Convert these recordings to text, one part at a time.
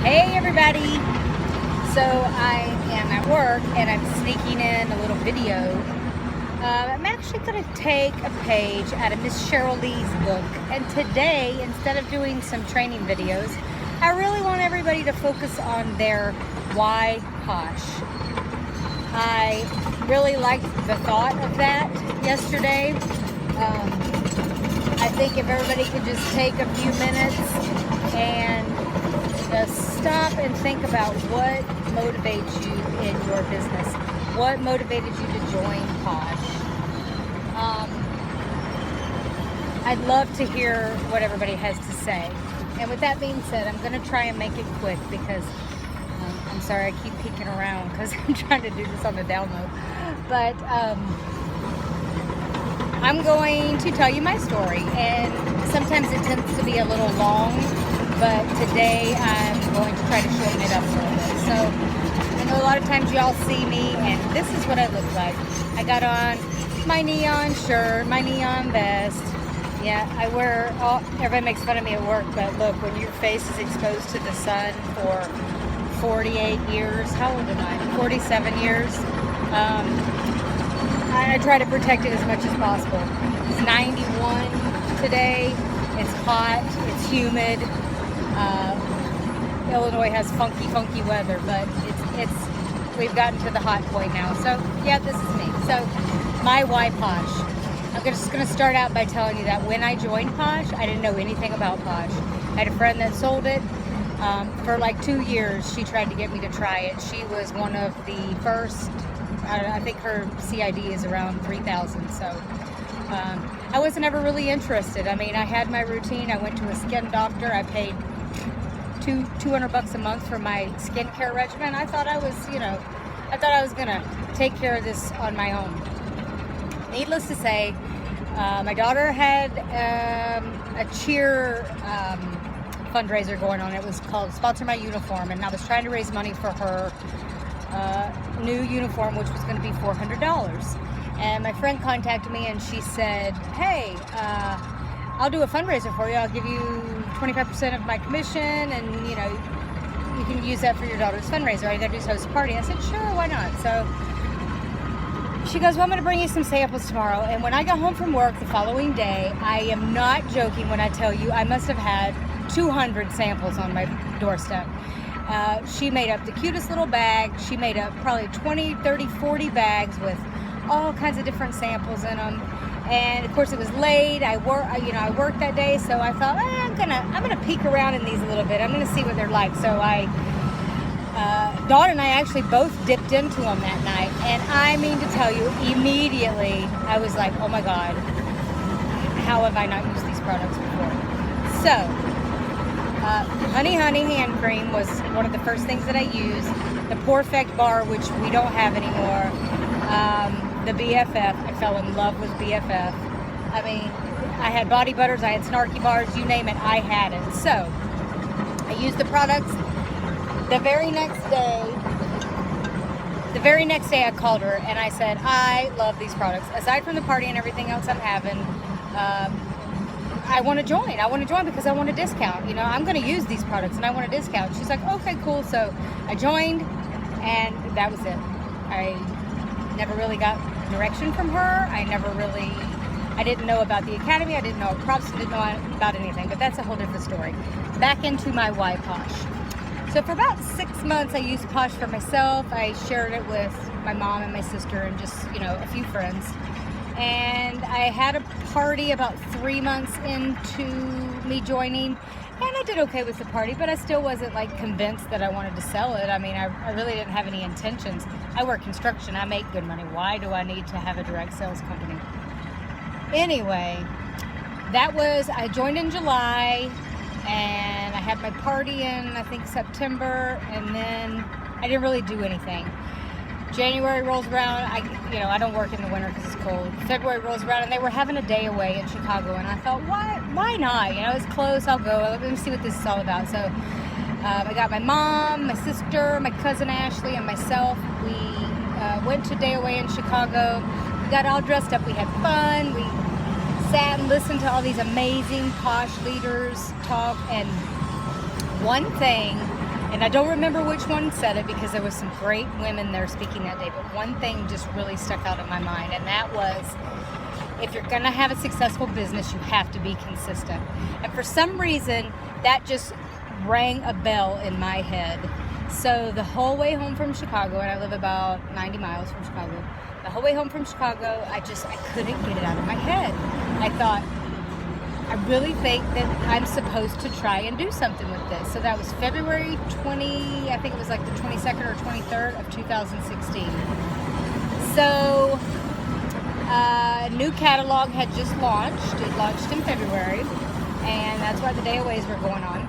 Hey everybody! So I am at work and I'm sneaking in a little video. I'm actually going to take a page out of Miss Cheryl Lee's book, and today, instead of doing some training videos, I really want everybody to focus on their why Posh. I really liked the thought of that yesterday. I think if everybody could just take a few minutes and just stop and think about what motivates you in your business. What motivated you to join Posh? I'd love to hear what everybody has to say. And with that being said, I'm going to try and make it quick because I'm sorry I keep peeking around because I'm trying to do this on the down low. But I'm going to tell you my story, and sometimes it tends to be a little long, but today I'm going to try to shorten it up a little bit. So I know a lot of times y'all see me and this is what I look like. I got on my neon shirt, my neon vest. Yeah, I wear, everybody makes fun of me at work, but look, when your face is exposed to the sun for 48 years, how old am I? 47 years. I try to protect it as much as possible. It's 91 today. It's hot. It's humid. Illinois has funky weather, but we've gotten to the hot point now. So yeah, this is me. So my why Posh. I'm just going to start out by telling you that when I joined Posh, I didn't know anything about Posh. I had a friend that sold it. For like 2 years, she tried to get me to try it. She was one of the first. I think her CID is around 3,000. So I wasn't ever really interested. I mean, I had my routine. I went to a skin doctor. I paid $200 a month for my skincare regimen. I thought I was gonna take care of this on my own. Needless to say, my daughter had a cheer fundraiser going on. It was called Sponsor My Uniform, and I was trying to raise money for her new uniform, which was going to be $400. And my friend contacted me and she said, hey, I'll do a fundraiser for you. I'll give you 25% of my commission, and you can use that for your daughter's fundraiser. All you gotta do is host a party. I said, sure, why not? So she goes, well, I'm gonna bring you some samples tomorrow. And when I got home from work the following day, I am not joking when I tell you I must have had 200 samples on my doorstep. She made up the cutest little bag. She made up probably 20, 30, 40 bags with all kinds of different samples in them. And of course it was late. I worked that day, so I thought, I'm gonna peek around in these a little bit. I'm gonna see what they're like. So Dawn and I actually both dipped into them that night, and I mean to tell you, immediately I was like, oh my God, how have I not used these products before? So Honey hand cream was one of the first things that I used. The Perfect bar, which we don't have anymore. The BFF, I fell in love with BFF. I mean, I had body butters, I had snarky bars, you name it, I had it. So I used the products. The very next day I called her and I said, I love these products. Aside from the party and everything else I'm having, I want to join. Because I want a discount. I'm going to use these products and I want a discount. She's like, okay, cool. So I joined, and that was it. I never really got direction from her. I didn't know about the academy. I didn't know props. Didn't know about anything. But that's a whole different story. Back into my why Posh. So for about 6 months, I used Posh for myself. I shared it with my mom and my sister and just a few friends. And I had a party about 3 months into me joining, and I did okay with the party, but I still wasn't convinced that I wanted to sell it. I mean, I really didn't have any intentions. I work construction. I make good money. Why do I need to have a direct sales company? Anyway, I joined in July, and I had my party in, I think, September, and then I didn't really do anything. January rolls around. I don't work in the winter because it's cold. February rolls around, and they were having a day away in Chicago, and I thought, why not? It's close. I'll go. Let me see what this is all about. So I got my mom, my sister, my cousin Ashley, and myself. We went to a day away in Chicago. We got all dressed up. We had fun. We sat and listened to all these amazing Posh leaders talk, and one thing And I don't remember which one said it because there was some great women there speaking that day, but one thing just really stuck out in my mind, and that was, if you're gonna have a successful business, you have to be consistent. And for some reason, that just rang a bell in my head. So the whole way home from Chicago, and I live about 90 miles from Chicago, the whole way home from Chicago, I couldn't get it out of my head. I thought, I really think that I'm supposed to try and do something with this. So that was February 20, I think it was like the 22nd or 23rd of 2016. So a new catalog had just launched. It launched in February, and that's why the day-aways were going on.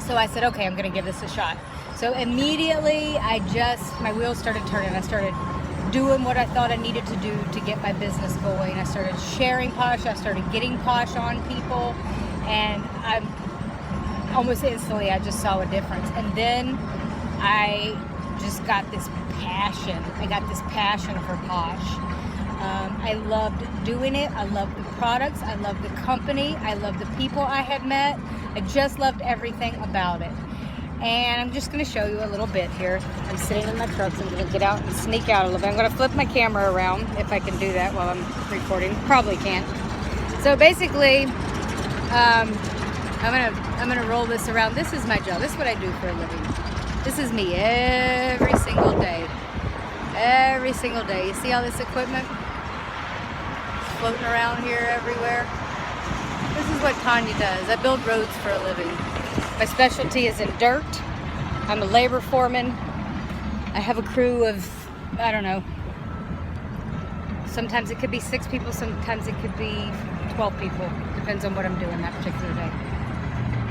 So I said, okay, I'm going to give this a shot. So immediately, my wheels started turning. I started doing what I thought I needed to do to get my business going. I started sharing Posh. I started getting Posh on people, and almost instantly I just saw a difference. And then I just got this passion. I got this passion for Posh. I loved doing it. I loved the products. I loved the company. I loved the people I had met. I just loved everything about it. And I'm just going to show you a little bit here. I'm sitting in my truck, so I'm going to get out and sneak out a little bit. I'm going to flip my camera around, if I can do that while I'm recording. Probably can't. So basically, I'm gonna roll this around. This is my job. This is what I do for a living. This is me every single day. Every single day. You see all this equipment? It's floating around here everywhere. This is what Tanya does. I build roads for a living. My specialty is in dirt. I'm a labor foreman. I have a crew of, I don't know, sometimes it could be 6 people, sometimes it could be 12 people. Depends on what I'm doing that particular day.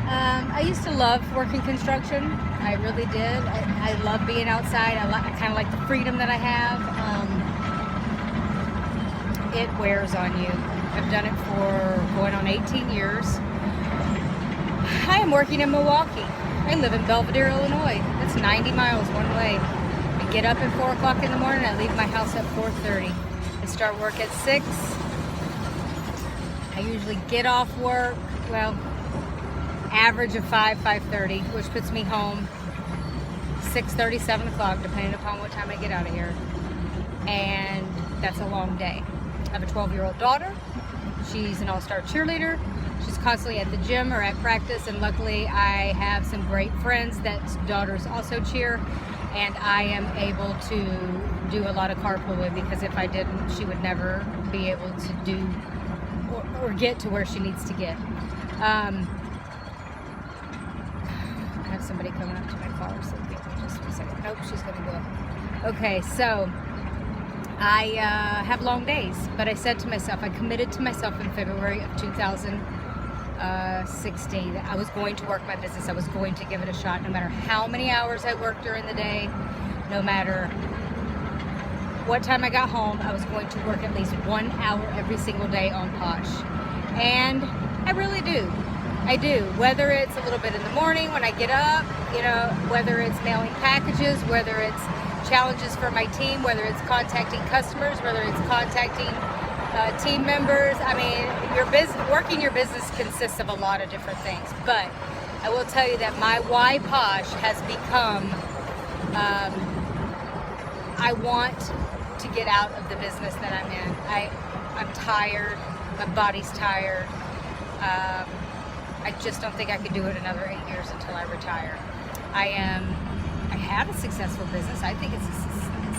I used to love working construction. I really did. I love being outside. I kind of like the freedom that I have. It wears on you. I've done it for going on 18 years. I am working in Milwaukee. I live in Belvedere, Illinois. That's 90 miles one way. I get up at 4 o'clock in the morning. I leave my house at 4:30. I start work at 6. I usually get off work, well, average of 5:30, which puts me home 6:30, 7 o'clock, depending upon what time I get out of here. And that's a long day. I have a 12-year-old daughter. She's an all-star cheerleader. She's constantly at the gym or at practice, and luckily I have some great friends that daughters also cheer, and I am able to do a lot of carpooling, because if I didn't, she would never be able to do or get to where she needs to get. I have somebody coming up to my car, so give me just a second. Nope, she's going to go. Okay, so I have long days, but I said to myself, I committed to myself in February of 2016 that I was going to work my business. I was going to give it a shot, no matter how many hours I worked during the day, no matter what time I got home. I was going to work at least 1 hour every single day on Posh. And I really do. I do. Whether it's a little bit in the morning when I get up, you know, whether it's mailing packages, whether it's challenges for my team, whether it's contacting customers, whether it's contacting team members. I mean, working your business consists of a lot of different things, but I will tell you that my why Posh has become, I want to get out of the business that I'm in. I'm tired, my body's tired. I just don't think I could do it another 8 years until I retire. I have a successful business. I think it's a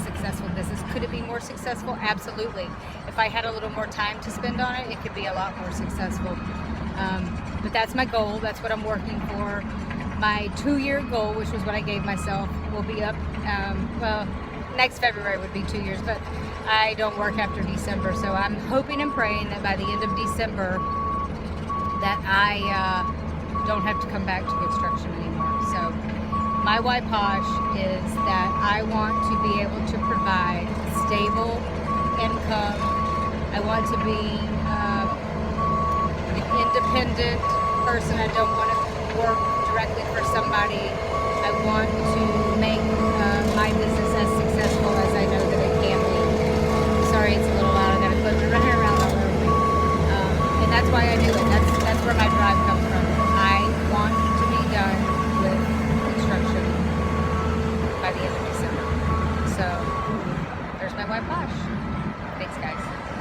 successful business. Could it be more successful? Absolutely. If I had a little more time to spend on it, it could be a lot more successful. But that's my goal. That's what I'm working for. My 2-year goal, which was what I gave myself, will be up. Well, next February would be 2 years, but I don't work after December. So I'm hoping and praying that by the end of December that I don't have to come back to construction anymore. So my why Posh is that I want to be able to provide stable income. I want to be an independent person. I don't want to work directly for somebody. I want to make my business as successful as I know that it can be. Sorry, it's a little loud. I got equipment running around all over me. And that's why I do it. That's where my drive comes from. I want to be done with construction. why Posh. Thanks, guys.